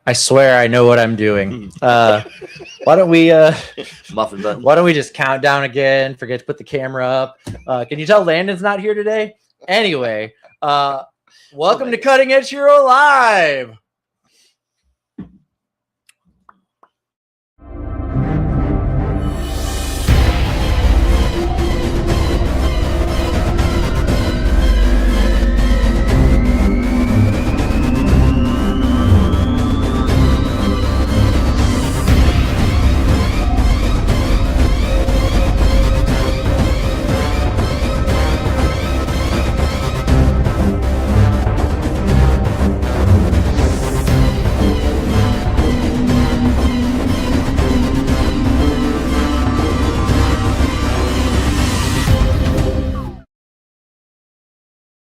I swear I know what I'm doing. Why don't we Muffin button. why don't we just count down again? Forget to put the camera up. Can you tell Landon's not here today? Anyway, welcome to Cutting Edge Hero Live.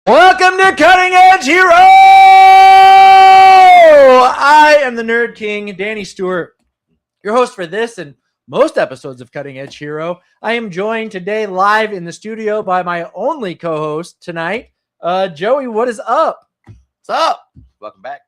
Welcome to Cutting Edge Hero! I am the Nerd King, Danny Stewart, your host for this and most episodes of Cutting Edge Hero. I am joined today live in the studio by my only co-host tonight, Joey. What is up? What's up? Welcome back.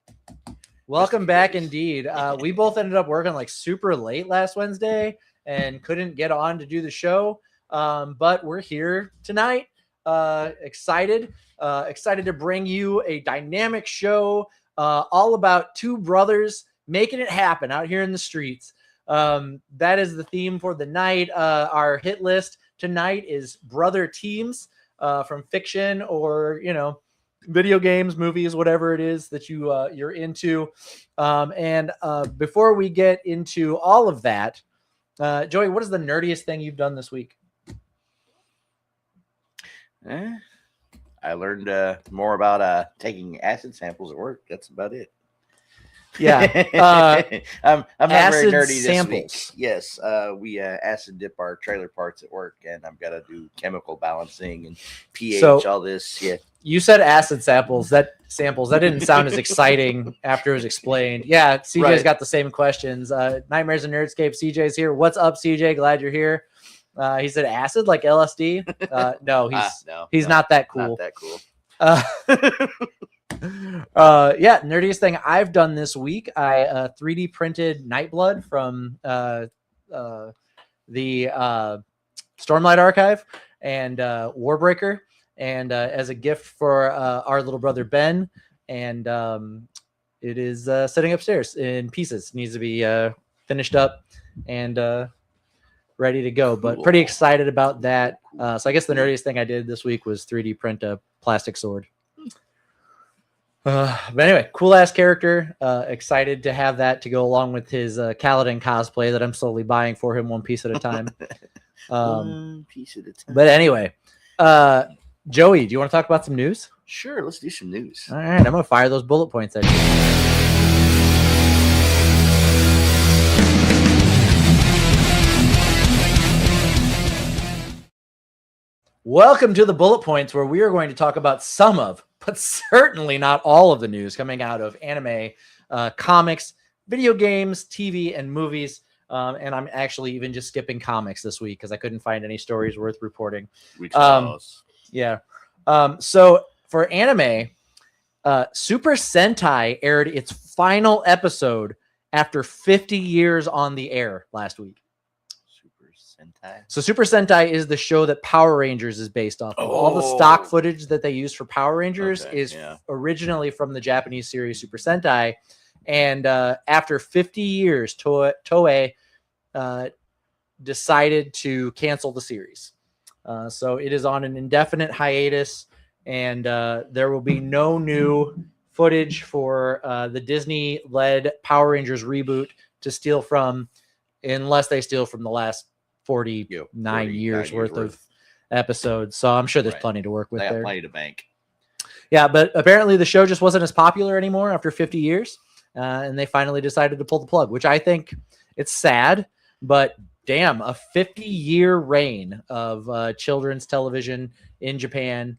Welcome back indeed. We both ended up working like super late last Wednesday and couldn't get on to do the show, but we're here tonight. Excited to bring you a dynamic show all about two brothers making it happen out here in the streets. That is the theme for the night. Our hit list tonight is brother teams from fiction or, video games, movies, whatever it is that you're into. And before we get into all of that, Joey, what is the nerdiest thing you've done this week? I learned more about taking acid samples at work. That's about it. Yeah. I'm not very nerdy samples. this week. Yes, we acid dip our trailer parts at work, and I've got to do chemical balancing and pH, all this. Yeah. You said acid samples. That didn't sound as exciting after it was explained. Yeah, CJ's got the same questions. Nightmares and Nerdscape. CJ's here. What's up, CJ? Glad you're here. He said acid like LSD. No, he's not that cool. Not that cool. Yeah, nerdiest thing I've done this week. I 3D printed Nightblood from the Stormlight Archive and Warbreaker, and as a gift for our little brother Ben, and it is sitting upstairs in pieces. Needs to be finished up and ready to go, but pretty excited about that. So I guess the nerdiest thing I did this week was 3D print a plastic sword. But anyway, cool ass character. Excited to have that to go along with his Kaladin cosplay that I'm slowly buying for him one piece at a time. One piece at a time. But anyway, Joey, do you want to talk about some news? Sure, let's do some news. All right, I'm gonna fire those bullet points at you. Welcome to the bullet points, where we are going to talk about some of, but certainly not all of the news coming out of anime, comics, video games, TV, and movies. And I'm actually even just skipping comics this week because I couldn't find any stories worth reporting. Yeah. So for anime, Super Sentai aired its final episode after 50 years on the air last week. So Super Sentai is the show that Power Rangers is based off of. All the stock footage that they use for Power Rangers is originally from the Japanese series Super Sentai. And after 50 years, Toei decided to cancel the series. So it is on an indefinite hiatus, and there will be no new footage for the Disney-led Power Rangers reboot to steal from, unless they steal from the last 49 years worth of episodes. So I'm sure there's plenty to work with there. They have plenty to bank. Yeah, but apparently the show just wasn't as popular anymore after 50 years. And they finally decided to pull the plug, which I think it's sad, but damn, a 50-year reign of children's television in Japan.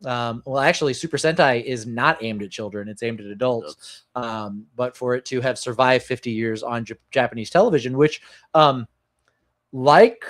Well, actually, Super Sentai is not aimed at children. It's aimed at adults. But for it to have survived 50 years on Japanese television, which, like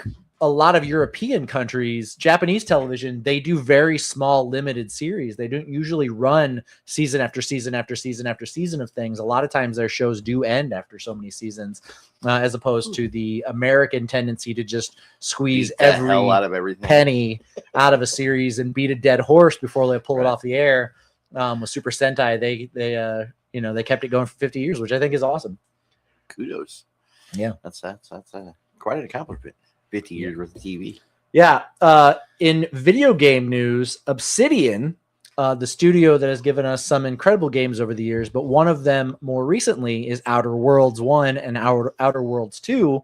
a lot of European countries, Japanese television, they do very small limited series. They don't usually run season after season after season after season of things. A lot of times their shows do end after so many seasons, as opposed to the American tendency to just squeeze every hell out of everything, penny out of a series and beat a dead horse before they pull it off the air. With Super Sentai, they kept it going for 50 years, which I think is awesome. Kudos. Yeah, that's quite an accomplishment. 50 years worth of TV. Yeah. In video game news, Obsidian, the studio that has given us some incredible games over the years, but one of them more recently is Outer Worlds 1 and Outer Worlds 2,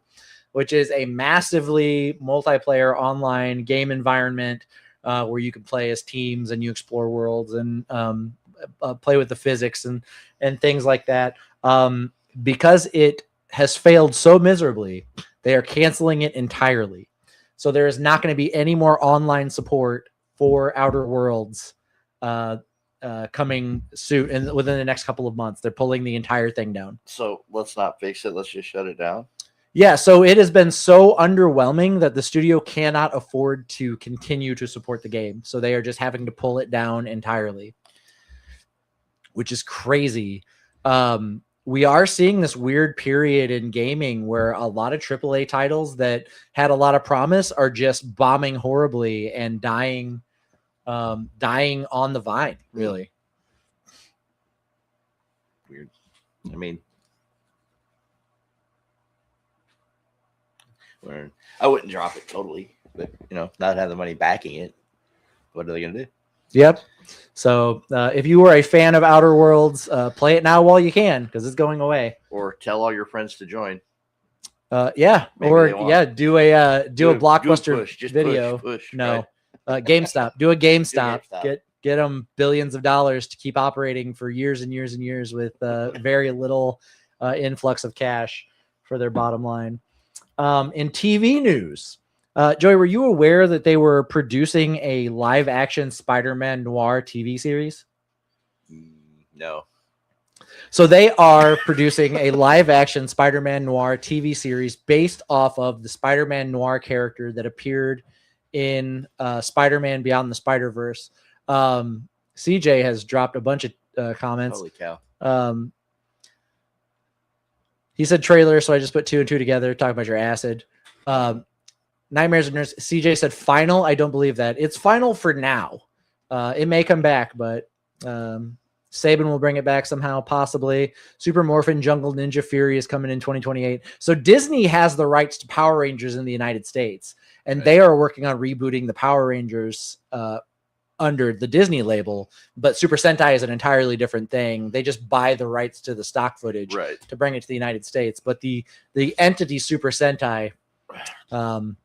which is a massively multiplayer online game environment where you can play as teams and you explore worlds and play with the physics and things like that. Because it has failed so miserably, they are canceling it entirely. So there is not going to be any more online support for Outer Worlds coming soon and within the next couple of months. They're pulling the entire thing down. So let's not fix it. Let's just shut it down. Yeah, so it has been so underwhelming that the studio cannot afford to continue to support the game. So they are just having to pull it down entirely, which is crazy. We are seeing this weird period in gaming where a lot of AAA titles that had a lot of promise are just bombing horribly and dying on the vine, really. Weird. I mean, I wouldn't drop it totally, but not have the money backing it. What are they going to do? Yep. So if you were a fan of Outer Worlds, play it now while you can, because it's going away. Or tell all your friends to join. Yeah. Maybe or do a Blockbuster video. Push, no. Right? GameStop. Do a GameStop. Get them billions of dollars to keep operating for years and years and years with very little influx of cash for their bottom line. In TV news, Joey, were you aware that they were producing a live-action Spider-Man Noir TV series? No. So they are producing a live-action Spider-Man Noir TV series based off of the Spider-Man Noir character that appeared in Spider-Man Beyond the Spider-Verse. CJ has dropped a bunch of comments. Holy cow. He said trailer, so I just put 2 and 2 together. Talk about your acid. Nightmares of Nerds. CJ said final. I don't believe that. It's final for now. It may come back, but Saban will bring it back somehow, possibly. Super Morphin Jungle Ninja Fury is coming in 2028. So Disney has the rights to Power Rangers in the United States, and they are working on rebooting the Power Rangers under the Disney label. But Super Sentai is an entirely different thing. They just buy the rights to the stock footage to bring it to the United States. But the entity Super Sentai, done.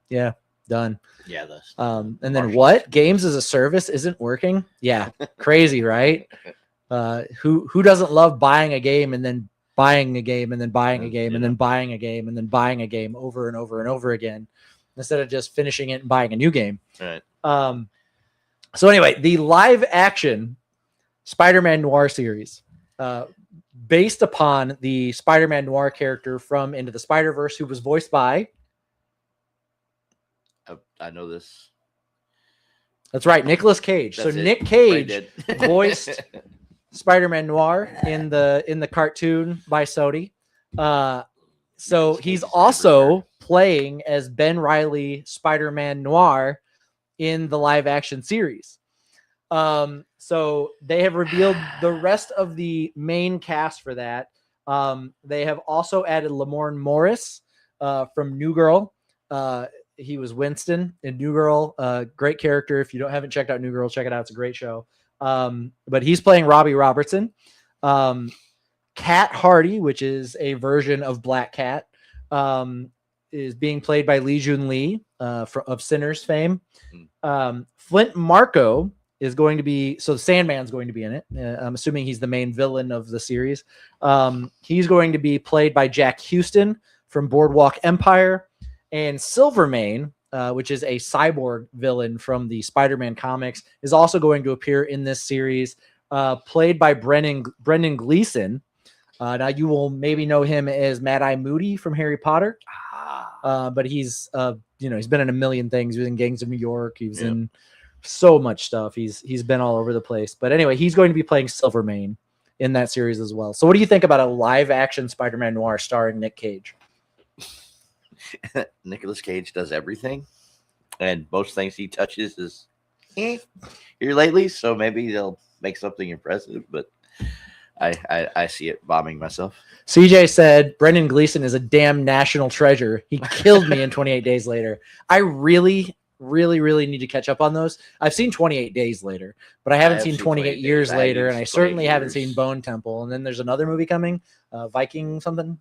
Yeah. And then what? Games as a service isn't working? Yeah. Crazy, right? Who doesn't love buying a game and then buying a game and then buying a game and then buying a game and then buying a game over and over and over again instead of just finishing it and buying a new game? Right. So anyway, the live action Spider-Man Noir series, based upon the Spider-Man Noir character from Into the Spider-Verse, who was voiced by... I know this. That's right, Nicolas Cage. So Nick Cage voiced Spider-Man Noir in the cartoon by Sony. So he's also playing as Ben Reilly, Spider-Man Noir, in the live action series. So they have revealed the rest of the main cast for that. They have also added Lamorne Morris from New Girl. He was Winston in New Girl. Great character. If you haven't checked out New Girl, check it out. It's a great show. But he's playing Robbie Robertson. Cat Hardy, which is a version of Black Cat, is being played by Lee Jun Lee of Sinners fame. Flint Marko is going to be, so Sandman's going to be in it. I'm assuming he's the main villain of the series. He's going to be played by Jack Houston from Boardwalk Empire. And Silvermane, which is a cyborg villain from the Spider-Man comics, is also going to appear in this series, played by Brendan Gleeson. Now you will maybe know him as Mad Eye Moody from Harry Potter, but he's he's been in a million things. He was in Gangs of New York. He was in so much stuff. He's been all over the place. But anyway, he's going to be playing Silvermane in that series as well. So what do you think about a live action Spider-Man noir starring Nick Cage? Nicolas Cage does everything, and most things he touches is here lately. So maybe they'll make something impressive, but I see it bombing myself. CJ said Brendan Gleeson is a damn national treasure. He killed me in 28 Days Later. I really need to catch up on those. I've seen 28 Days Later, but I haven't seen 28 Years Later, and I certainly haven't seen Bone Temple. And then there's another movie coming, Viking something.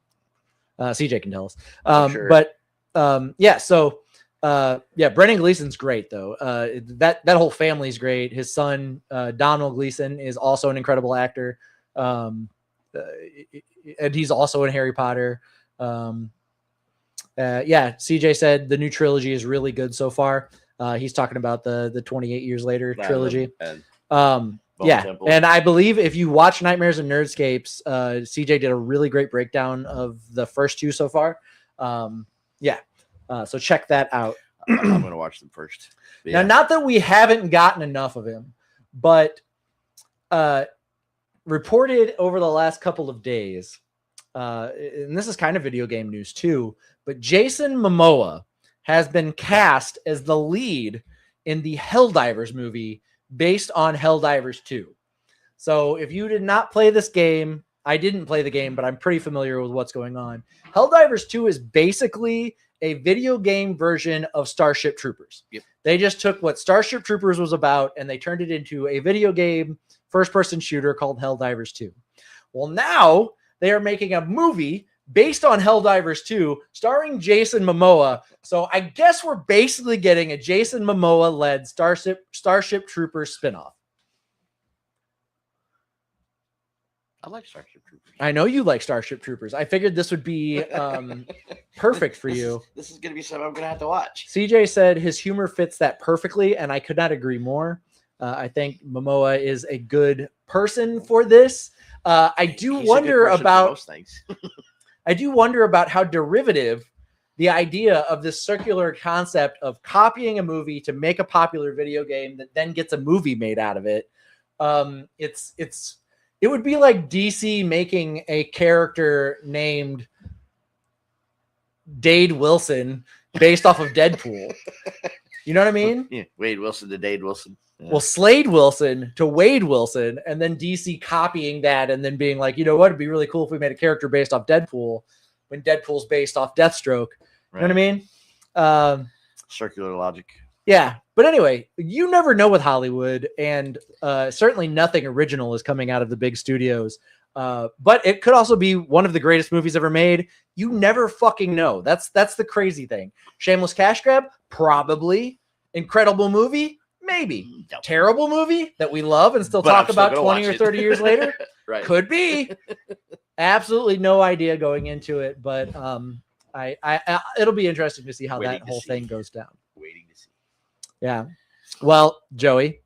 CJ can tell us. Sure. But so Brendan Gleeson's great though. That whole family's great. His son Donald Gleeson is also an incredible actor. And he's also in Harry Potter. CJ said the new trilogy is really good so far. He's talking about the 28 Years Later trilogy. Temple. And I believe if you watch Nightmares and Nerdscapes, CJ did a really great breakdown of the first two so far. So check that out. I'm gonna watch them first. Now, not that we haven't gotten enough of him, but reported over the last couple of days, and this is kind of video game news too, but Jason Momoa has been cast as the lead in the Helldivers movie based on Helldivers 2. So if you did not play this game, I didn't play the game, but I'm pretty familiar with what's going on. Helldivers 2 is basically a video game version of Starship Troopers. Yep. They just took what Starship Troopers was about and they turned it into a video game first-person shooter called Helldivers 2. Well, now they are making a movie based on Helldivers 2 starring Jason Momoa. So I guess we're basically getting a Jason Momoa-led Starship Troopers spinoff. I like Starship Troopers. I know you like Starship Troopers. I figured this would be perfect for you. This is going to be something I'm going to have to watch. CJ said his humor fits that perfectly, and I could not agree more. I think Momoa is a good person for this. I do wonder about how derivative the idea of this circular concept of copying a movie to make a popular video game that then gets a movie made out of it. It would be like DC making a character named Dade Wilson based off of Deadpool. You know what I mean? Yeah, Wade Wilson to Dade Wilson. Yeah. Well, Slade Wilson to Wade Wilson, and then DC copying that and then being like, you know what, it'd be really cool if we made a character based off Deadpool when Deadpool's based off Deathstroke. Right. You know what I mean? Circular logic. Yeah. But anyway, you never know with Hollywood, and certainly nothing original is coming out of the big studios. But it could also be one of the greatest movies ever made. You never fucking know. That's the crazy thing. Shameless cash grab? Probably. Incredible movie? Maybe. No. Terrible movie that we love and still talk about 20 or 30 years later? Right. Could be. Absolutely no idea going into it, but it'll be interesting to see how that whole thing goes down. Waiting to see. Yeah. Well, Joey,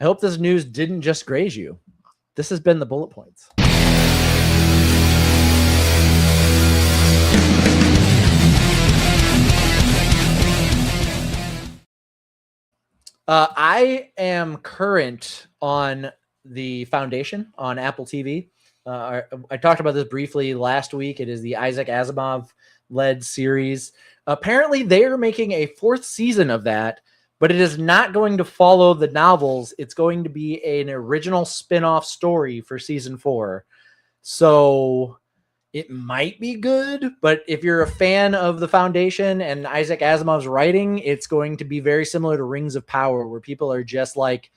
I hope this news didn't just graze you. This has been the Bullet Points. I am current on the Foundation on Apple TV. I talked about this briefly last week. It is the Isaac Asimov-led series. Apparently, they are making a 4th season of that, but it is not going to follow the novels. It's going to be an original spin-off story for season 4. So it might be good, but if you're a fan of the Foundation and Isaac Asimov's writing, it's going to be very similar to Rings of Power, where people are just like,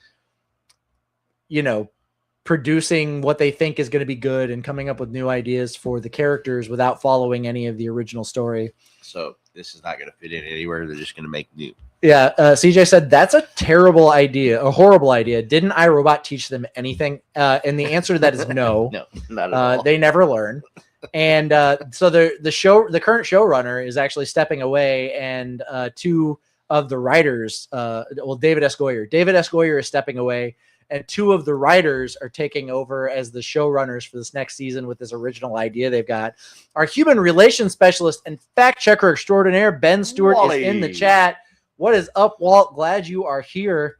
producing what they think is going to be good and coming up with new ideas for the characters without following any of the original story. So this is not going to fit in anywhere. They're just going to make new. Yeah. CJ said, that's a terrible idea, a horrible idea. Didn't iRobot teach them anything? And the answer to that is no. No, not at all. They never learn. And so the current showrunner is actually stepping away, and 2 of the writers, David S. Goyer is stepping away, and 2 of the writers are taking over as the showrunners for this next season with this original idea they've got. Our human relations specialist and fact checker extraordinaire, Ben Stewart, is in the chat. What is up, Walt? Glad you are here.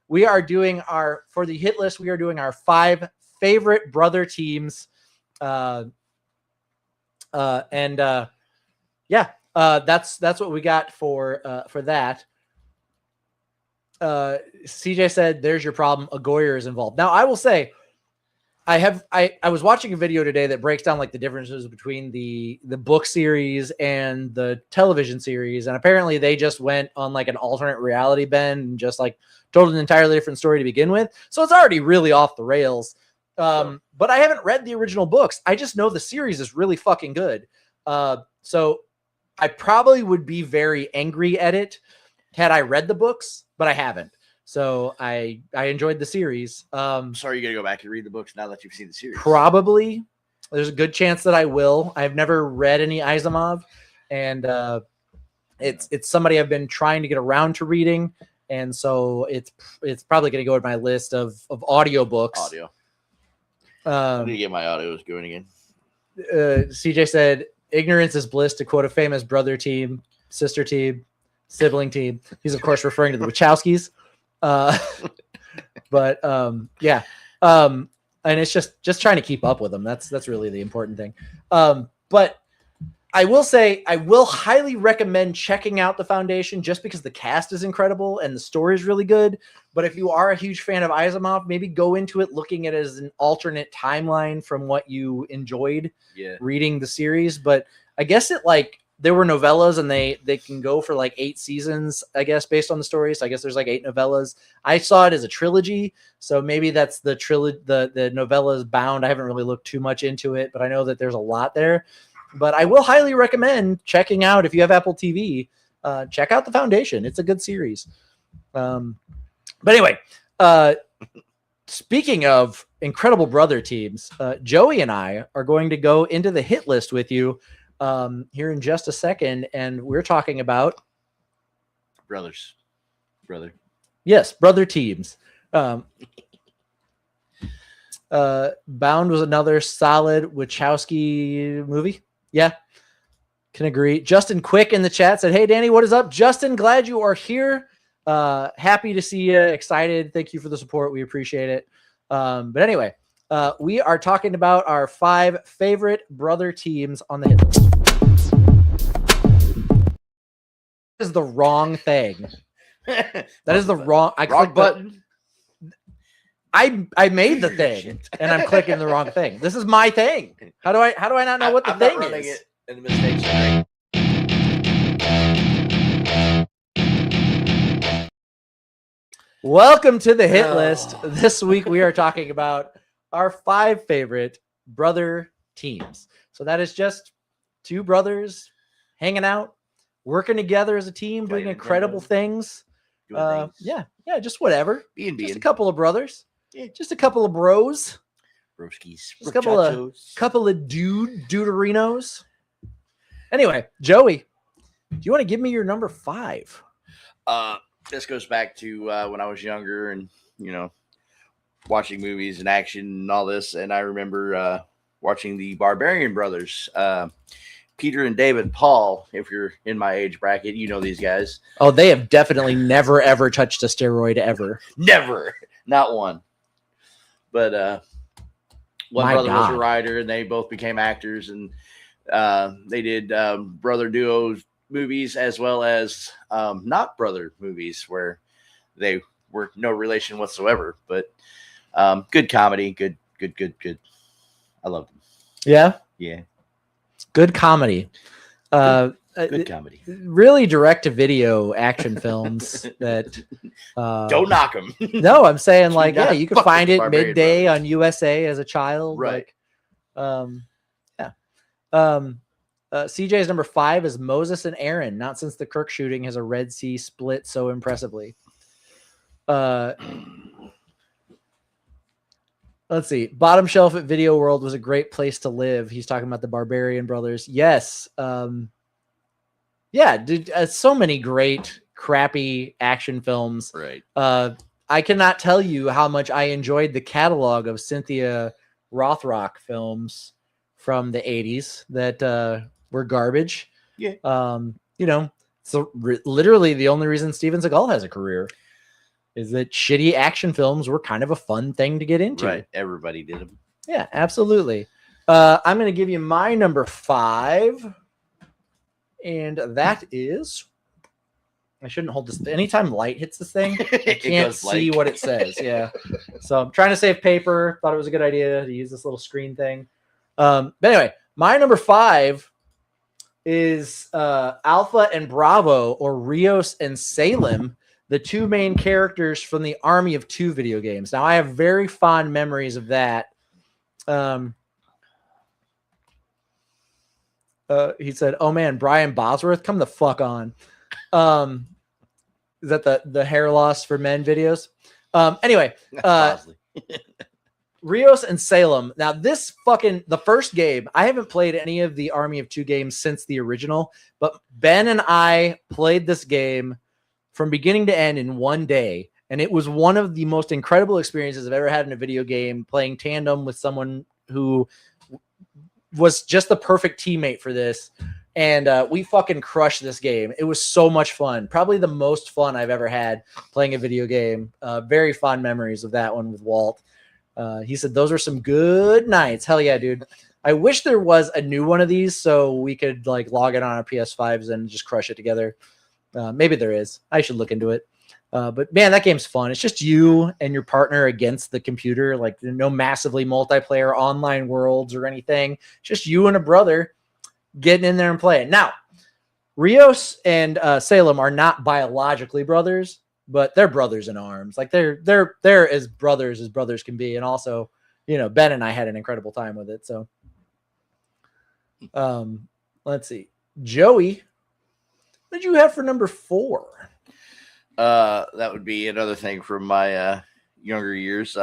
We are doing for the hit list, we are doing our 5 favorite brother teams. That's what we got for that. CJ said, "There's your problem. A Goyer is involved." Now, I will say, I was watching a video today that breaks down like the differences between the book series and the television series, and apparently they just went on like an alternate reality bend and just like told an entirely different story to begin with. So it's already really off the rails. But I haven't read the original books. I just know the series is really fucking good. So I probably would be very angry at it had I read the books, but I haven't. So I enjoyed the series. Sorry, you got to go back and read the books now that you've seen the series. Probably. There's a good chance that I will. I've never read any Asimov, and it's somebody I've been trying to get around to reading, and so it's probably going to go in my list of audiobooks. Audio. I need to get my audios going again. CJ said, "Ignorance is bliss," to quote a famous brother team, sister team, sibling team. He's of course referring to the Wachowskis. And it's just trying to keep up with them. That's really the important thing. But I will say, I will highly recommend checking out The Foundation just because the cast is incredible and the story is really good. But if you are a huge fan of Asimov, maybe go into it looking at it as an alternate timeline from what you enjoyed reading the series. But I guess there were novellas and they can go for like 8 seasons, I guess, based on the story. So I guess there's like 8 novellas. I saw it as a trilogy. So maybe that's the novellas bound. I haven't really looked too much into it, but I know that there's a lot there. But I will highly recommend checking out, if you have Apple TV, check out The Foundation. It's a good series. But anyway, speaking of incredible brother teams, Joey and I are going to go into the hit list with you here in just a second, and we're talking about brother. Yes, brother teams. Bound was another solid Wachowski movie. Yeah, can agree. Justin Quick in the chat said, "Hey Danny, what is up?" Justin, glad you are here. Happy to see you. Excited. Thank you for the support. We appreciate it. But anyway, we are talking about our 5 favorite brother teams on the hit list. That is the wrong thing. That is the wrong. I wrong clicked button. I made the thing and I'm clicking the wrong thing. This is my thing. How do I not know what the thing not running is? It and the mistakes are right. Welcome to the hit list. This week we are talking about our 5 favorite brother teams. So that is just 2 brothers hanging out, working together as a team, doing incredible things. Yeah, just whatever. Just a couple of brothers. Yeah, just a couple of bros. Broskies. Just a couple of duderinos. Anyway, Joey, do you want to give me your number 5? This goes back to when I was younger and, watching movies and action and all this. And I remember watching the Barbarian Brothers, Peter and David Paul. If you're in my age bracket, you know these guys. Oh, they have definitely never, ever touched a steroid ever. Never. Not one. But one brother was a writer and they both became actors. And they did brother duos movies as well as not brother movies where they were no relation whatsoever. But good comedy. Good. I love them. Yeah? Yeah. Good comedy. Good comedy. Really direct-to-video action films that... don't knock them. No, I'm saying you can find it midday on USA as a child. Right. CJ's number 5 is Moses and Aaron. Not since the Kirk shooting has a Red Sea split so impressively. Let's see. Bottom shelf at Video World was a great place to live. He's talking about the Barbarian Brothers. Yes. Yeah, dude, so many great crappy action films. Right. I cannot tell you how much I enjoyed the catalog of Cynthia Rothrock films from the 80s that were garbage. Yeah. So literally the only reason Steven Seagal has a career is that shitty action films were kind of a fun thing to get into. Right. Everybody did them. Yeah, absolutely. I'm going to give you my number 5. And that is, I shouldn't hold this. Anytime light hits this thing, I can't see what it says. Yeah. So I'm trying to save paper. Thought it was a good idea to use this little screen thing. But anyway, my number 5 is Alpha and Bravo, or Rios and Salem, the 2 main characters from the Army of 2 video games. Now, I have very fond memories of that. He said, "Oh man, Brian Bosworth, come the fuck on." Is that the hair loss for men videos? Anyway, Rios and Salem. Now, the first game, I haven't played any of the Army of 2 games since the original, but Ben and I played this game from beginning to end in one day. And it was one of the most incredible experiences I've ever had in a video game, playing tandem with someone who was just the perfect teammate for this. And we fucking crushed this game. It was so much fun. Probably the most fun I've ever had playing a video game. Very fond memories of that one with Walt. He said, those are some good nights. Hell yeah, dude. I wish there was a new one of these so we could like log in on our PS5s and just crush it together. Maybe there is. I should look into it. But man, that game's fun. It's just you and your partner against the computer. Like no massively multiplayer online worlds or anything. It's just you and a brother getting in there and playing. Now, Rios and Salem are not biologically brothers, but they're brothers in arms. Like they're as brothers can be. And also, Ben and I had an incredible time with it. So, let's see, Joey, what did you have for number 4? That would be another thing from my younger years.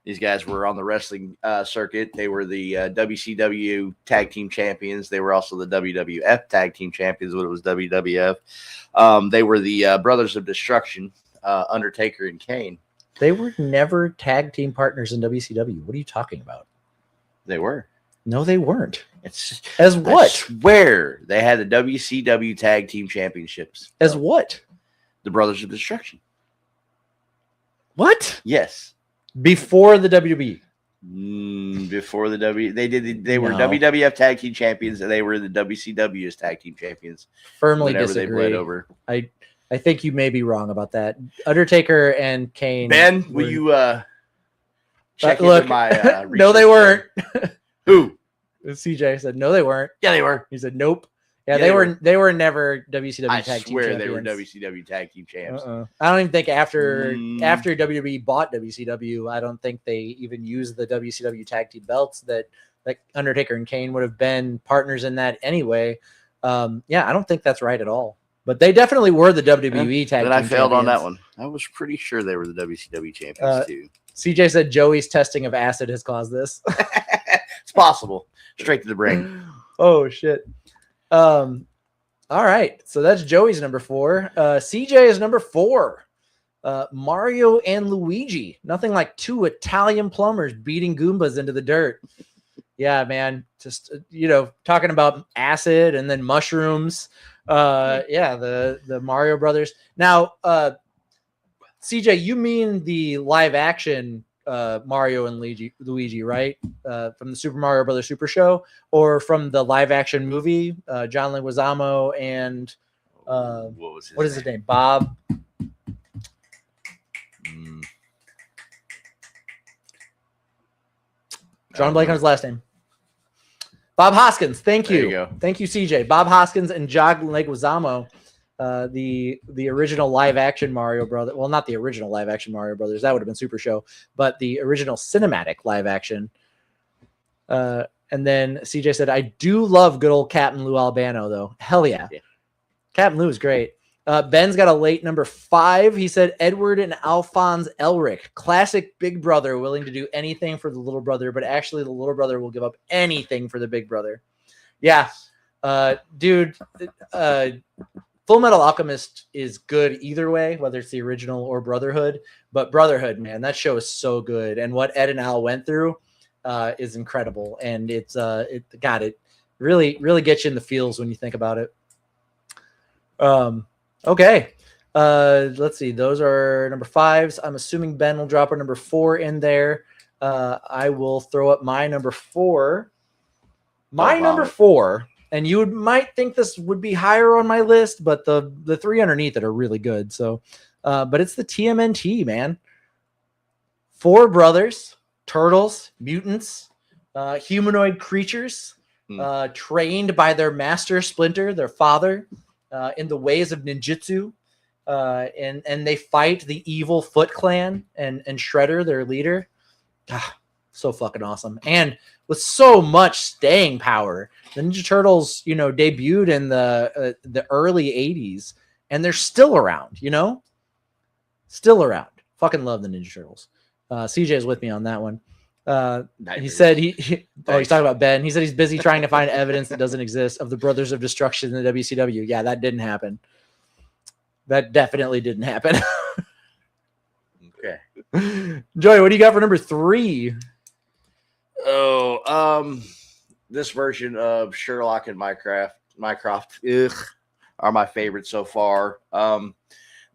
These guys were on the wrestling circuit. They were the WCW tag team champions. They were also the WWF tag team champions when it was WWF. They were the Brothers of Destruction, Undertaker and Kane. They were never tag team partners in WCW. What are you talking about? They were. No, they weren't. As what? I swear they had the WCW tag team championships. As what? The Brothers of Destruction. What? Yes. Before the WB. Before the W, they were WWF tag team champions, and they were the WCW's tag team champions. Firmly disagree. They bled over. I think you may be wrong about that. Undertaker and Kane. Ben, will you check into my no, they weren't. Who? CJ said no, they weren't. Yeah, they were. He said nope. Yeah, they were never WCW tag team champions. I swear they were WCW tag team champs. I don't even think after WWE bought WCW, I don't think they even used the WCW tag team belts that Undertaker and Kane would have been partners in that anyway. I don't think that's right at all. But they definitely were the WWE tag team champions. I failed on that one. I was pretty sure they were the WCW champions too. CJ said Joey's testing of acid has caused this. It's possible. Straight to the brain. Oh, shit. All right, so that's Joey's number 4. CJ is number 4. Mario and Luigi. Nothing like 2 Italian plumbers beating Goombas into the dirt. Yeah, man. Just talking about acid and then mushrooms. The Mario Brothers. Now, CJ, you mean the live action Mario and Luigi, right? From the Super Mario Brothers Super Show, or from the live action movie, John Leguizamo and what is his name? Bob. John Blake on his last name. Bob Hoskins. Thank you. There you go. Thank you, CJ. Bob Hoskins and John Leguizamo. The original live action Mario Brothers. Well, not the original live action Mario Brothers. That would have been Super Show, but the original cinematic live action. And then CJ said, I do love good old Captain Lou Albano, though. Hell yeah. Captain Lou is great. Ben's got a late number 5. He said, Edward and Alphonse Elric. Classic big brother willing to do anything for the little brother, but actually the little brother will give up anything for the big brother. Yeah. Dude, Full Metal Alchemist is good either way, whether it's the original or Brotherhood. But Brotherhood, man, that show is so good, and what Ed and Al went through is incredible, and it really gets you in the feels when you think about it. Okay. Let's see. Those are number 5s. I'm assuming Ben will drop our number 4 in there. I will throw up my number 4. My number 4, and you might think this would be higher on my list, but the 3 underneath it are really good. So, but it's the TMNT, man. 4 brothers, turtles, mutants, humanoid creatures, trained by their master Splinter, their father, in the ways of ninjutsu. And they fight the evil Foot Clan and Shredder, their leader. So fucking awesome. And with so much staying power. The Ninja Turtles, debuted in the early 80s, and they're still around, Still around. Fucking love the Ninja Turtles. CJ is with me on that one. He said he's talking about Ben. He said he's busy trying to find evidence that doesn't exist of the Brothers of Destruction in the WCW. Yeah, that didn't happen. That definitely didn't happen. Okay. Joey, what do you got for number 3? Oh, this version of Sherlock and Mycroft are my favorite so far.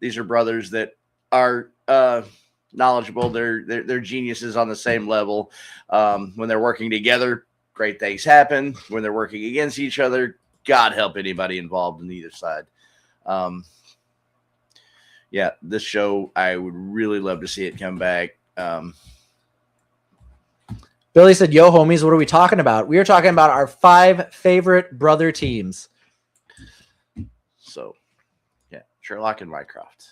These are brothers that are knowledgeable. They're geniuses on the same level. When they're working together, great things happen. When they're working against each other, God help anybody involved in either side. Yeah, this show, I would really love to see it come back. Billy said, yo, homies, what are we talking about? We are talking about our 5 favorite brother teams. So, yeah, Sherlock and Mycroft.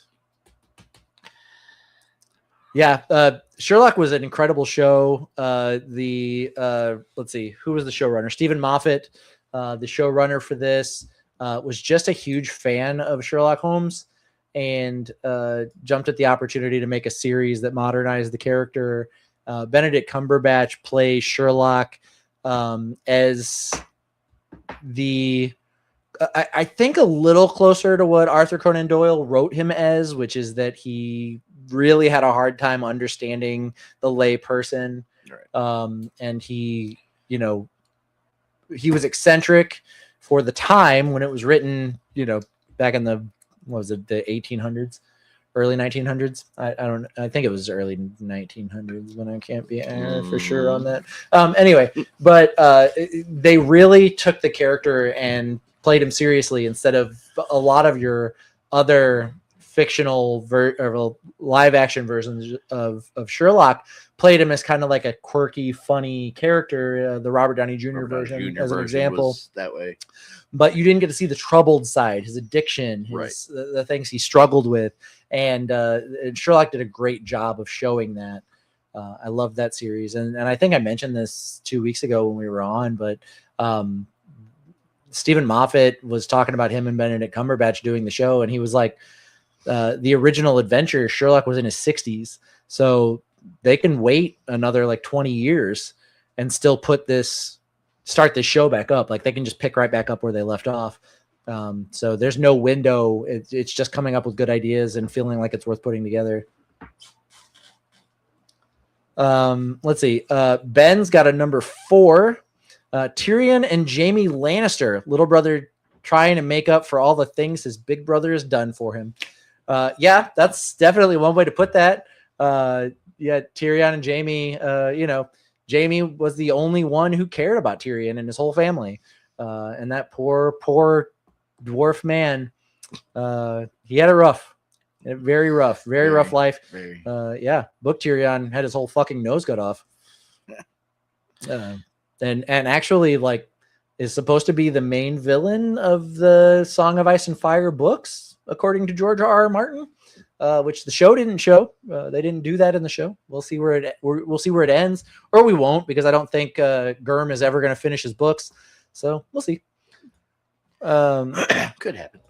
Yeah, Sherlock was an incredible show. Let's see, who was the showrunner? Stephen Moffat, the showrunner for this, was just a huge fan of Sherlock Holmes and jumped at the opportunity to make a series that modernized the character. Benedict Cumberbatch plays Sherlock as I think a little closer to what Arthur Conan Doyle wrote him as, which is that he really had a hard time understanding the lay person. Right. And he was eccentric for the time when it was written, back in the 1800s, early 1900s. I think it was early 1900s, when I can't be for sure on that. Anyway, but they really took the character and played him seriously instead of a lot of your other fictional or live action versions of Sherlock played him as kind of like a quirky, funny character. The Robert Downey Jr. version, as an example, that way. But you didn't get to see the troubled side, his addiction, the things he struggled with. And Sherlock did a great job of showing that. I love that series. And I think I mentioned this 2 weeks ago when we were on, but Stephen Moffat was talking about him and Benedict Cumberbatch doing the show. And he was like, the original adventure, Sherlock was in his 60s. So they can wait another like 20 years and still start this show back up. Like they can just pick right back up where they left off. So there's no window. It's just coming up with good ideas and feeling like it's worth putting together. Let's see. Ben's got a number 4. Tyrion and Jaime Lannister, little brother trying to make up for all the things his big brother has done for him. Yeah, that's definitely one way to put that. Yeah, Tyrion and Jaime, Jaime was the only one who cared about Tyrion and his whole family. And that poor dwarf man, he had it rough. Very rough life. Yeah, Book Tyrion had his whole fucking nose cut off. And actually, like, is supposed to be the main villain of the Song of Ice and Fire books, according to George R.R. Martin, which the show didn't show. They didn't do that in the show. We'll see where it ends, or we won't, because I don't think Gurm is ever going to finish his books. So we'll see. Could happen.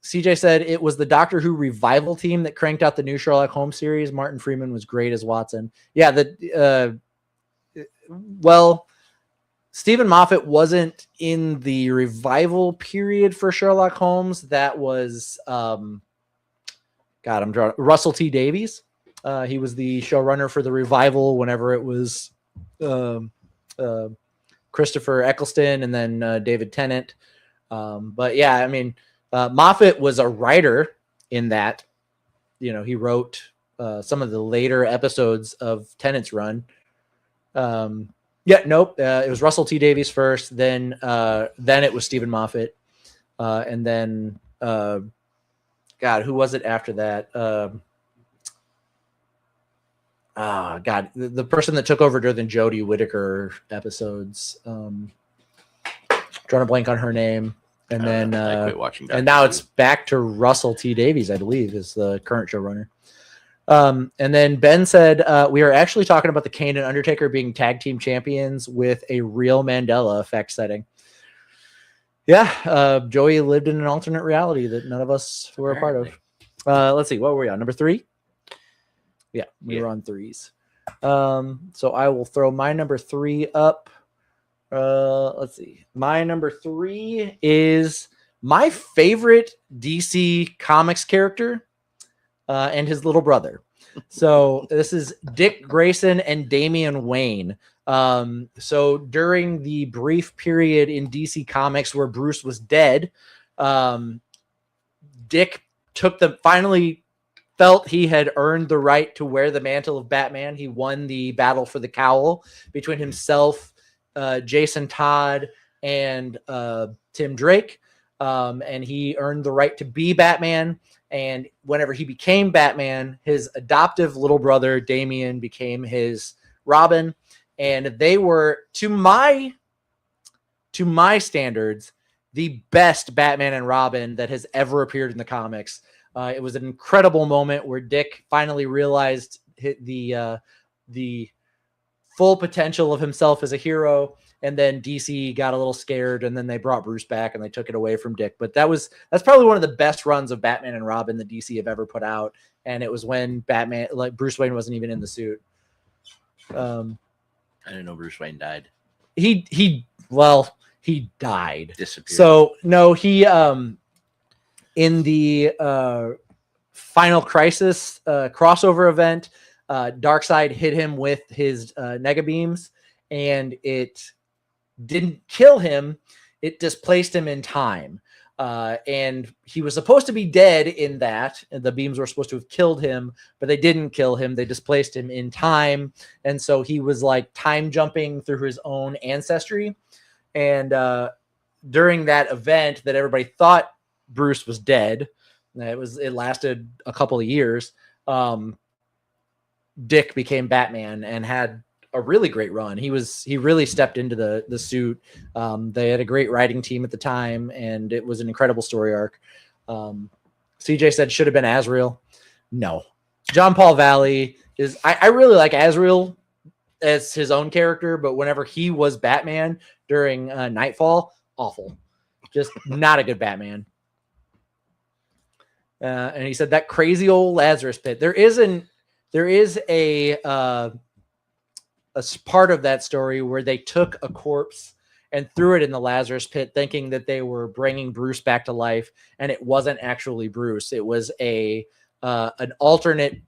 CJ said it was the Doctor Who revival team that cranked out the new Sherlock Holmes series. Martin Freeman was great as Watson. Yeah, well, Stephen Moffat wasn't in the revival period for Sherlock Holmes. That was, I'm drawing Russell T Davies. He was the showrunner for the revival whenever it was Christopher Eccleston and then David Tennant. But yeah, I mean, Moffat was a writer in that. He wrote some of the later episodes of Tennant's run. It was Russell T Davies first, then it was Stephen Moffat, and then who was it after that? The person that took over during the Jodie Whittaker episodes. Trying to blank on her name, and then I quit watching. And now it's back to Russell T Davies, I believe, is the current showrunner. And then Ben said, we are actually talking about the Kane and Undertaker being tag team champions with a real Mandela effect setting. Yeah. Joey lived in an alternate reality that none of us were a part of. Let's see. What were we on? Number 3? Yeah, we were on 3s. So I will throw my number 3 up. Let's see. My number 3 is my favorite DC Comics character. And his little brother. So this is Dick Grayson and Damian Wayne. So during the brief period in DC Comics where Bruce was dead, Dick finally felt he had earned the right to wear the mantle of Batman. He won the battle for the cowl between himself, Jason Todd, and Tim Drake. And he earned the right to be Batman. And whenever he became Batman, his adoptive little brother, Damian, became his Robin. And they were, to my standards, the best Batman and Robin that has ever appeared in the comics. It was an incredible moment where Dick finally realized the full potential of himself as a hero. And then DC got a little scared, and then they brought Bruce back and they took it away from Dick. But that's probably one of the best runs of Batman and Robin that DC have ever put out. And it was when Bruce Wayne wasn't even in the suit. I didn't know Bruce Wayne died. He died. Disappeared. So no, he in the Final Crisis crossover event, Darkseid hit him with his Nega beams, and it didn't kill him. It displaced him in time. And he was supposed to be dead in that. And the beams were supposed to have killed him, but they didn't kill him. They displaced him in time. And so he was like time jumping through his own ancestry. And during that event that everybody thought Bruce was dead, it lasted a couple of years. Dick became Batman and had a really great run. He really stepped into the suit. They had a great writing team at the time, and it was an incredible story arc. CJ said should have been Azrael. No, John Paul Valley is. I really like Azrael as his own character, but whenever he was Batman during Nightfall, awful, just not a good Batman. And he said that crazy old Lazarus pit. There is a part of that story where they took a corpse and threw it in the Lazarus pit, thinking that they were bringing Bruce back to life, and it wasn't actually Bruce. It was an alternate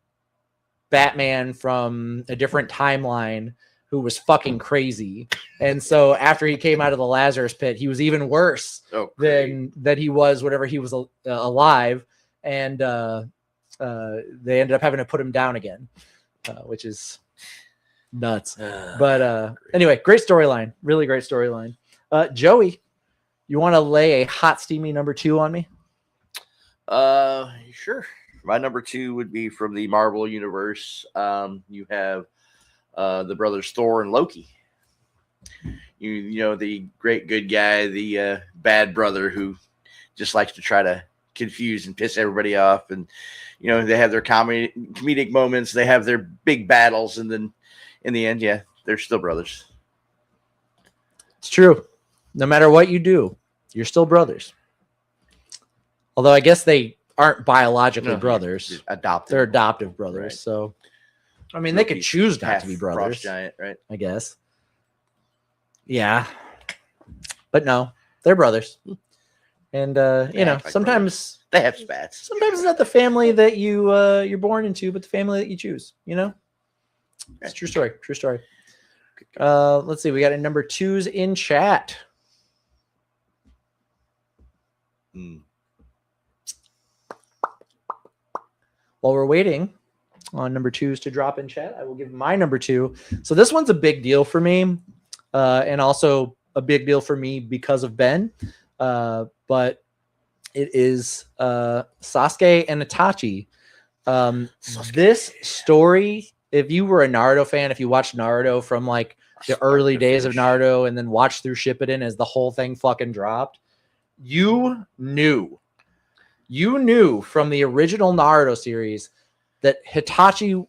Batman from a different timeline who was fucking crazy. And so after he came out of the Lazarus pit, he was even worse than he was whenever he was alive. And they ended up having to put him down again, which is nuts. But anyway, great storyline. Really great storyline. Joey, you want to lay a hot, steamy number 2 on me? Sure. My number 2 would be from the Marvel Universe. You have the brothers Thor and Loki. You know, the great good guy, the bad brother who just likes to try to confuse and piss everybody off. And, you know, they have their comedic moments. They have their big battles. And then in the end, yeah, they're still brothers. It's true. No matter what you do, you're still brothers. Although I guess they aren't biologically brothers. They're adoptive brothers. Right. So, I mean, they could choose not to be brothers. Frost giant, right? I guess. Yeah, but no, they're brothers, and you know, like sometimes brothers. They have spats. Sometimes it's not the family that you're born into, but the family that you choose. You know, it's a true story. True story. Let's see. We got a number 2s in chat. While we're waiting on number 2s to drop in chat, I will give my number 2. So this one's a big deal for me, and also a big deal for me because of Ben. But it is Sasuke and Itachi. This story, if you were a Naruto fan, if you watched Naruto from like the early days of Naruto and then watched through Shippuden as the whole thing fucking dropped, you knew from the original Naruto series that Itachi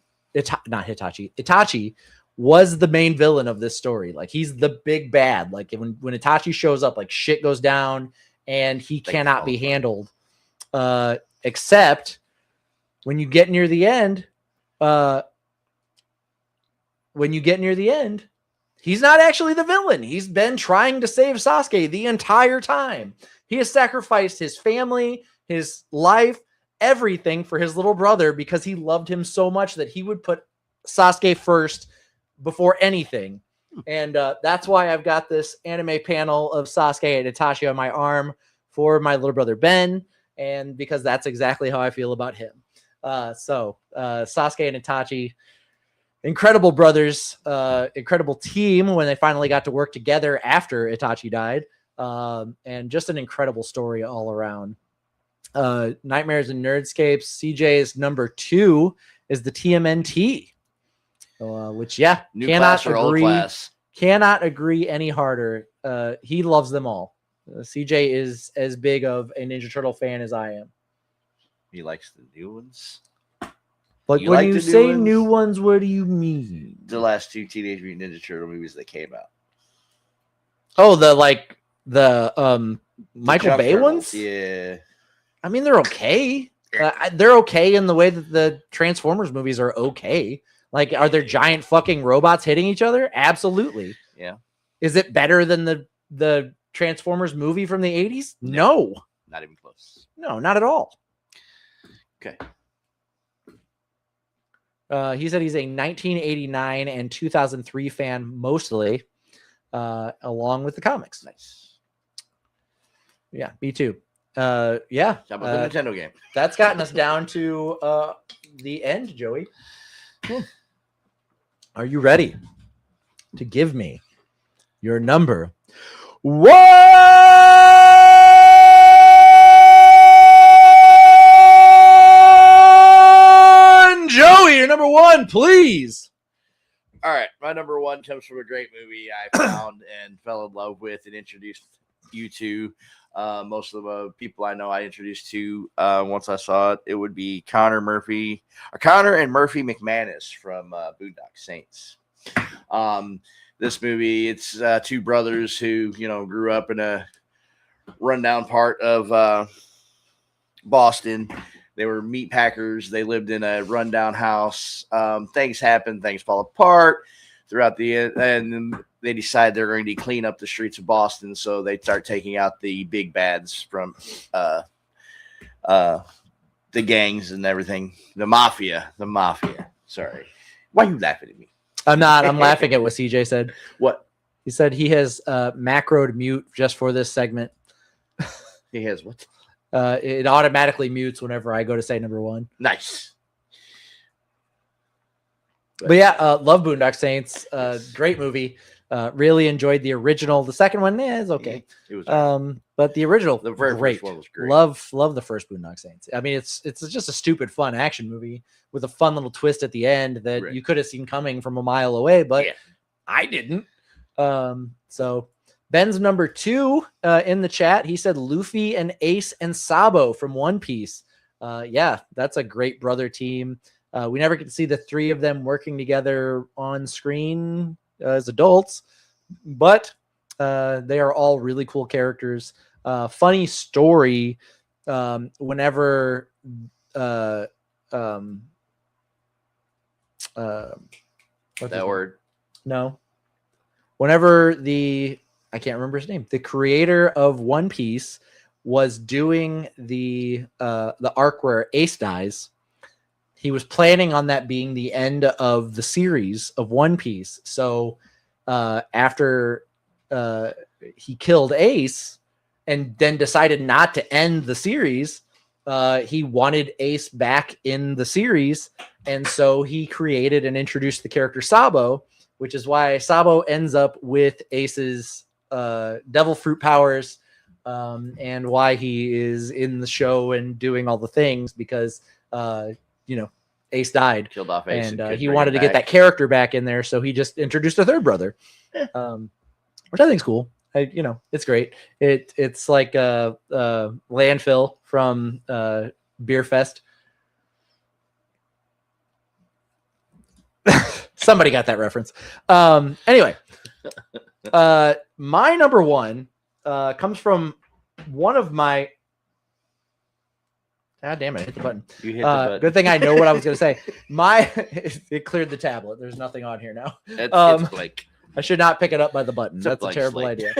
was the main villain of this story. Like, he's the big bad. Like, when Itachi shows up, like, shit goes down and he cannot be handled. Except when you get near the end, he's not actually the villain. He's been trying to save Sasuke the entire time. He has sacrificed his family, his life, everything for his little brother because he loved him so much that he would put Sasuke first before anything. And that's why I've got this anime panel of Sasuke and Itachi on my arm for my little brother Ben, and because that's exactly how I feel about him. So Sasuke and Itachi, incredible brothers, incredible team when they finally got to work together after Itachi died, and just an incredible story all around. Nightmares and Nerdscapes, CJ's number 2 is the TMNT, which new class or old class. Cannot agree any harder. He loves them all. CJ is as big of a Ninja Turtle fan as I am. He likes the new ones. Like, when you say new ones, what do you mean? The last 2 Teenage Mutant Ninja Turtle movies that came out. Oh, the Michael Bay ones? Yeah. I mean, they're okay. They're okay in the way that the Transformers movies are okay. Like, are there giant fucking robots hitting each other? Absolutely. Yeah. Is it better than the Transformers movie from the 80s? No. Not even close. No, not at all. Okay. He said he's a 1989 and 2003 fan mostly, along with the comics. Nice. Yeah, me too. How about the Nintendo game? That's gotten us down to the end, Joey. Are you ready to give me your number 1? Joey, your number 1, please. All right, my number 1 comes from a great movie I found and fell in love with and introduced you to. Most of the people I know I introduced to once I saw it, it would be Connor and Murphy McManus from Boondock Saints. This movie, it's 2 brothers who, grew up in a rundown part of Boston. They were meat packers. They lived in a rundown house. Things happen. Things fall apart throughout the end. And they decide they're going to clean up the streets of Boston. So they start taking out the big bads from the gangs and everything. The mafia. Sorry. Why are you laughing at me? I'm not. I'm laughing at what CJ said. What? He said he has macroed mute just for this segment. He has what? It automatically mutes whenever I go to say number 1. Nice. But yeah, love Boondock Saints. Great movie. Really enjoyed the original. The second one, is okay. It was. But the original, the very great. First one was great. Love the first Boondock Saints. I mean, it's just a stupid, fun action movie with a fun little twist at the end that you could have seen coming from a mile away, but I didn't. So Ben's number 2 in the chat. He said Luffy and Ace and Sabo from One Piece. Yeah, that's a great brother team. We never get to see the 3 of them working together on screen as adults, but they are all really cool characters. Funny story. Whenever that word. No. whenever I can't remember his name, the creator of One Piece was doing the arc where Ace dies, he was planning on that being the end of the series of One Piece. So after he killed Ace and then decided not to end the series, he wanted Ace back in the series. And so he created and introduced the character Sabo, which is why Sabo ends up with Ace's devil fruit powers, and why he is in the show and doing all the things, because Ace died, killed off Ace, and he wanted to get that character back in there, so he just introduced a third brother, which I think is cool. It's great. It's like a landfill from Beer Fest. Somebody got that reference. Anyway, my number one comes from one of my. God damn it! I hit the button. You hit the button. Good thing I know what I was going to say. It cleared the tablet. There's nothing on here now. It's Blake. I should not pick it up by the button. That's a terrible idea.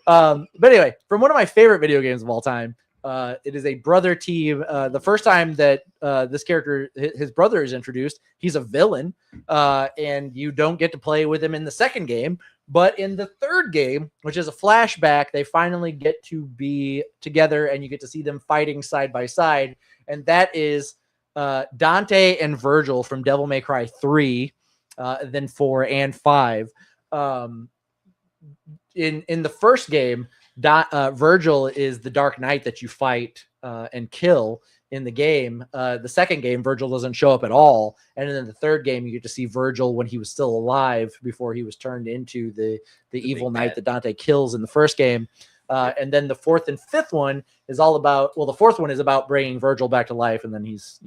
But anyway, from one of my favorite video games of all time, it is a brother team. The first time that this character, his brother, is introduced, he's a villain, and you don't get to play with him in the second game. But in the third game, which is a flashback, they finally get to be together, and you get to see them fighting side by side. And that is Dante and Virgil from Devil May Cry 3, then 4 and 5. In the first game, Virgil is the Dark Knight that you fight and kill in the game. The second game, Virgil doesn't show up at all. And then in the third game, you get to see Virgil when he was still alive before he was turned into the evil knight that Dante kills in the first game. And then the fourth and fifth one is all about, the fourth one is about bringing Virgil back to life. And then he's,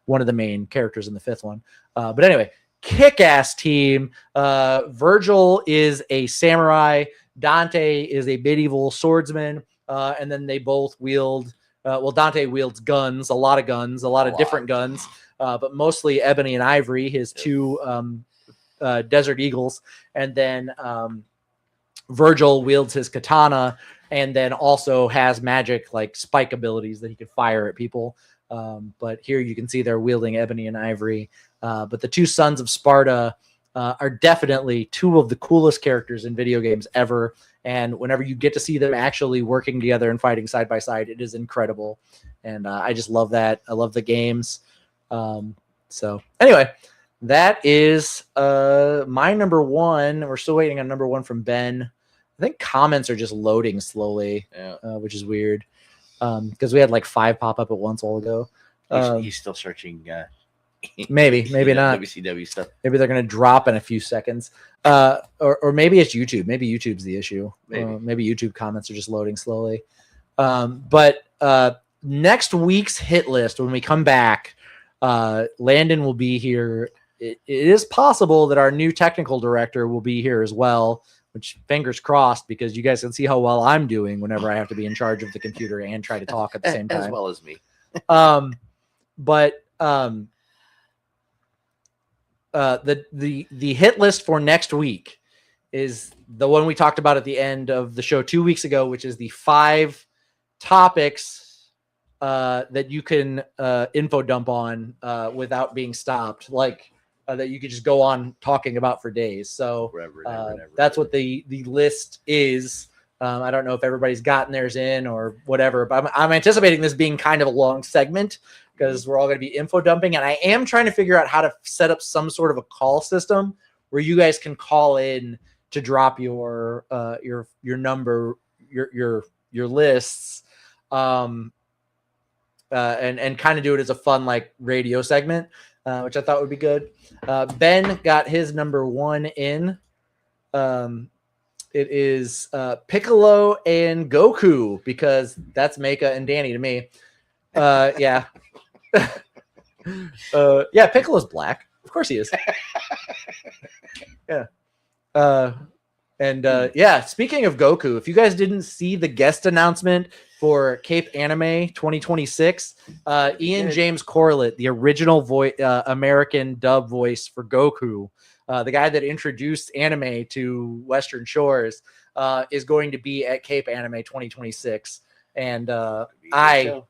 one of the main characters in the fifth one. But anyway, kick-ass team. Virgil is a samurai. Dante is a medieval swordsman. And then they both wield, Dante wields guns, a lot of different guns, but mostly ebony and ivory, his two Desert Eagles. And then Virgil wields his katana, and then also has magic like spike abilities that he can fire at people. But here you can see they're wielding ebony and ivory. But the two Sons of Sparta are definitely two of the coolest characters in video games ever. And whenever you get to see them actually working together and fighting side by side, it is incredible. And I just love that. I love the games. So anyway, that is my number one. We're still waiting on number one from Ben. I think comments are just loading slowly, which is weird. Because we had like 5 pop up at once a while ago. He's still searching. Maybe not. WCW stuff. Maybe they're going to drop in a few seconds. Or maybe it's YouTube. Maybe YouTube's the issue. Maybe YouTube comments are just loading slowly. But next week's hit list, when we come back, Landon will be here. It is possible that our new technical director will be here as well, which fingers crossed, because you guys can see how well I'm doing whenever I have to be in charge of the computer and try to talk at the same time. As well as me. The hit list for next week is the one we talked about at the end of the show 2 weeks ago, which is the 5 topics that you can info dump on without being stopped, that you could just go on talking about for days. So that's what the list is. I don't know if everybody's gotten theirs in or whatever, but I'm anticipating this being kind of a long segment, because we're all going to be info dumping, and I am trying to figure out how to set up some sort of a call system where you guys can call in to drop your number, your lists, and kind of do it as a fun like radio segment, which I thought would be good. Ben got his number 1 in. It is Piccolo and Goku, because that's Mecha and Danny to me. Yeah. Yeah, Piccolo's black. Of course he is. Yeah. Yeah, speaking of Goku, if you guys didn't see the guest announcement for Cape Anime 2026, Ian James Corlett, the original American dub voice for Goku, the guy that introduced anime to Western Shores, is going to be at Cape Anime 2026. And I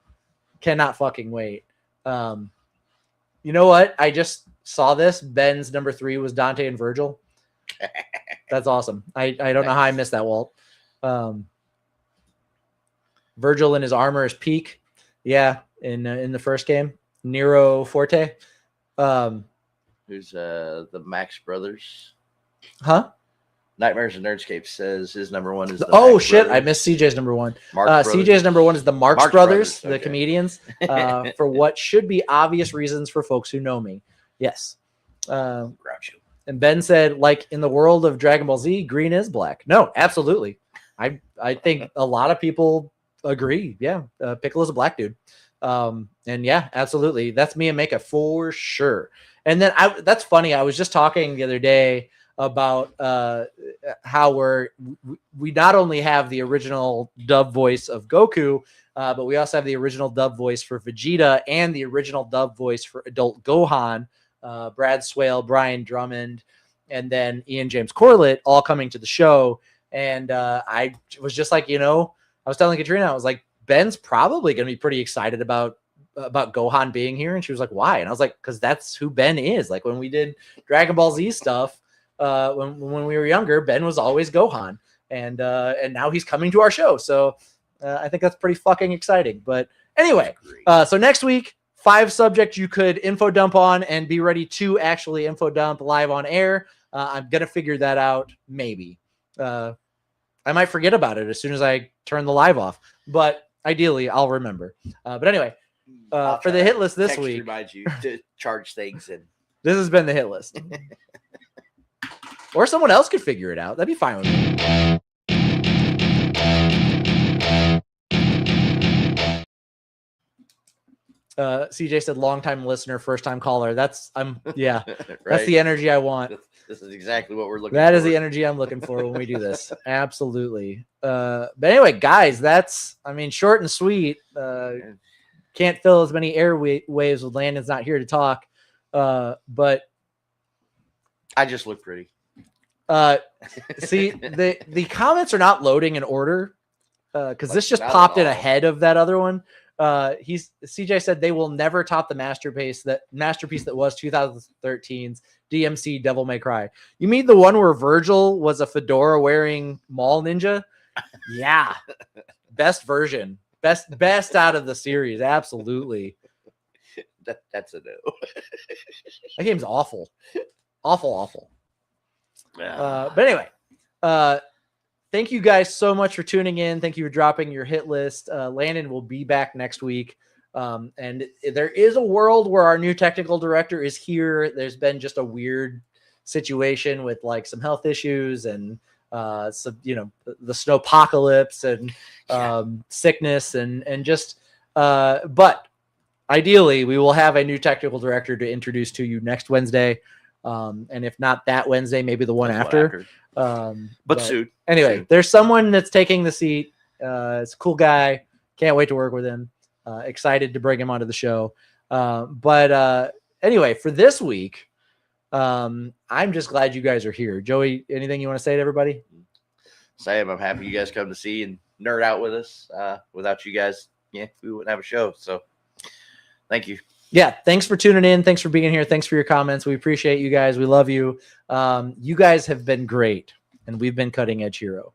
cannot fucking wait. You know what? I just saw this. Ben's number 3 was Dante and Virgil. That's awesome. I don't know how I missed that, Walt. Virgil in his armor is Peak. Yeah, in the first game. Nero Forte. Who's the Max Brothers? Huh? Nightmares and Nerdscape says his number 1 is the oh Max shit! Brothers. I missed CJ's number 1. Marx CJ's number 1 is the Marx Brothers, okay. the comedians. For what should be obvious reasons for folks who know me. Yes. Groucho. And Ben said, like in the world of Dragon Ball Z, green is black. No, absolutely. I think a lot of people agree. Yeah, Piccolo's a black dude. And yeah, absolutely. That's me and Mika for sure. And then that's funny. I was just talking the other day about how we not only have the original dub voice of Goku, but we also have the original dub voice for Vegeta and the original dub voice for adult Gohan, Brad Swale, Brian Drummond, and then Ian James Corlett all coming to the show. And I was just like, I was telling Katrina, I was like, Ben's probably going to be pretty excited about Gohan being here. And she was like, why? And I was like, because that's who Ben is. Like when we did Dragon Ball Z stuff, when we were younger, Ben was always Gohan. And now he's coming to our show. So I think that's pretty fucking exciting. But anyway, so next week, 5 subjects you could info dump on and be ready to actually info dump live on air. I'm going to figure that out. Maybe. I might forget about it as soon as I turn the live off, but ideally I'll remember. But anyway, for the hit list this week, remind you to charge things in. This has been the hit list. Or someone else could figure it out. That'd be fine with me. CJ said long-time listener, first-time caller. That's right. That's the energy I want. This is exactly what we're looking for. That is the energy I'm looking for when we do this. Absolutely. But anyway, guys, that's short and sweet. Can't fill as many airwaves with Landon's not here to talk. But I just look pretty. See, the comments are not loading in order because this just popped in ahead of that other one. CJ said they will never top the masterpiece that was 2013's DMC Devil May Cry. You mean the one where Virgil was a fedora wearing mall ninja? Yeah. Best version. Best out of the series. Absolutely. That's a no. That game's awful. Awful. Yeah. But anyway, thank you guys so much for tuning in. Thank you for dropping your hit list. Landon will be back next week. And there is a world where our new technical director is here. There's been just a weird situation with like some health issues and some, the snowpocalypse and sickness and just but ideally we will have a new technical director to introduce to you next Wednesday. And if not that Wednesday, maybe the one after. But soon. Anyway, soon. There's someone that's taking the seat. It's a cool guy. Can't wait to work with him. Excited to bring him onto the show. But anyway, for this week, I'm just glad you guys are here. Joey, anything you want to say to everybody? Sam, I'm happy you guys come to see and nerd out with us. Without you guys, we wouldn't have a show. So thank you. Yeah, thanks for tuning in. Thanks for being here. Thanks for your comments. We appreciate you guys. We love you. You guys have been great, and we've been Cutting Edge Hero.